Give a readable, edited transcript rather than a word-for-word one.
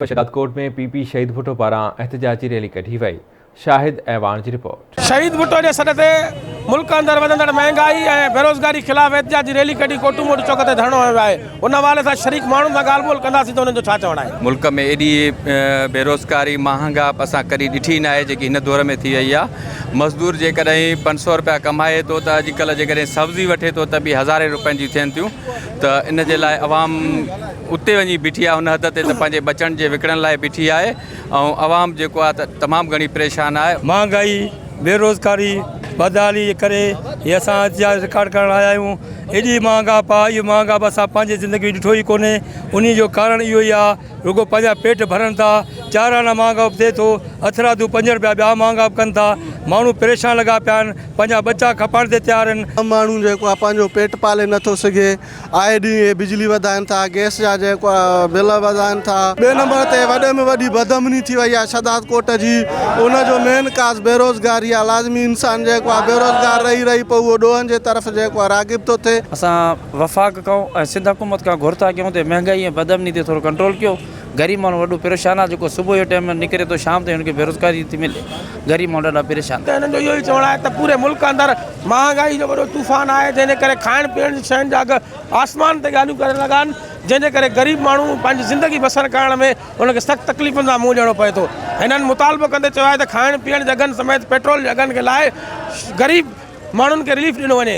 राजकोट में पीपी शहीद भुट्टो पारां एहतजाजी रैली कढी वई। शाहिद ऐवान की रिपोर्ट। शहीद भुट्टो के सॾ ते मुल्क अंदर वधंदड़ महांगाई और बेरोज़गारी खिलाफ़ एहतजाजी रैली कढी कोटू मोटू चौक ते धरणो हयो आहे। उन हवाले सां शरीक माण्हुनि सां ॻाल्हि ॿोल कंदासीं त उन्हनि जो छा चवणु आहे। मुल्क में एडी बेरोज़गारी महांगा असां कॾहिं ॾिठी न आहे जेकी हिन दौर में थी वई आहे। मज़दूर जेकॾहिं 500 रुपया कमाए थो त अॼुकल्ह जेकॾहिं सब्ज़ी वठे थो त बि 1000 रुपयनि जी थियनि थियूं। त इन जे लाइ अवाम उते वञी बीठी आहे, उन हद ते त पंहिंजे बचण जे विकिणण लाइ बीठी आहे ऐं अवाम जेको आहे त तमामु घणी परेशान आहे। महंगाई बेरोज़गारी बदहाली जे करे ये असां एहतजाज रिकॉर्ड करण आया आहियूं। एॾी महांगा पा इहो महांगा बि असां पंहिंजे ज़िंदगी में ॾिठो ई कोन्हे। उन जो कारण इहो ई आहे रुगो पंहिंजा पेट भरनि था। 4 आना महांगा बि थिए थो, अथरादू 5 रुपया ॿिया महांगा बि कनि था। माण्हू परेशान लॻा पिया आहिनि, पंहिंजा बच्चा खपाइण ते तयारु आहिनि। माण्हू जेको आहे पंहिंजो पेट पाले नथो सघे। आए ॾींहुं बिजली वधाइनि था, गैस जा जेको आहे बिल वधाइनि था। ॿिए नंबर ते वॾे में वॾी बदमनी थी वई आहे शहदाद कोट जी। उनजो मेन काज़ बेरोज़गारी आहे। लाज़मी इंसान जेको आहे बेरोज़गार रही पोइ उहो ॾोहनि जे तरफ़ जेको आहे राग़िब थो थिए। असां वफ़ाक़ खां सिंध हुकूमत खां घुर था कयूं त महांगाई ऐं बदमनी ते थोरो कंट्रोल कयो। ग़रीब माण्हू वॾो परेशान आहे, जेको सुबुह जो टाइम निकिरे थो शाम ताईं हुनखे बेरोज़गारी थी मिले। ग़रीब माण्हू ॾाढा परेशान। त हिननि जो इहो ई चवणु आहे त पूरे मुल्क अंदरि महांगाई जो वॾो तूफ़ान आहे, जंहिंजे करे खाइण पीअण जी शयुनि जा अघ आसमान ते ॻाल्हियूं करे लॻा आहिनि, जंहिंजे करे ग़रीब माण्हू पंहिंजी ज़िंदगी बसर करण में उनखे सख़्तु तकलीफ़ुनि सां मुंहुं ॾियणो पए थो। हिननि मुतालबो कंदे चयो आहे त खाइण पीअण जे अघनि समेत पेट्रोल जे अघनि जे लाइ ग़रीब माण्हुनि खे रिलीफ ॾिनो वञे।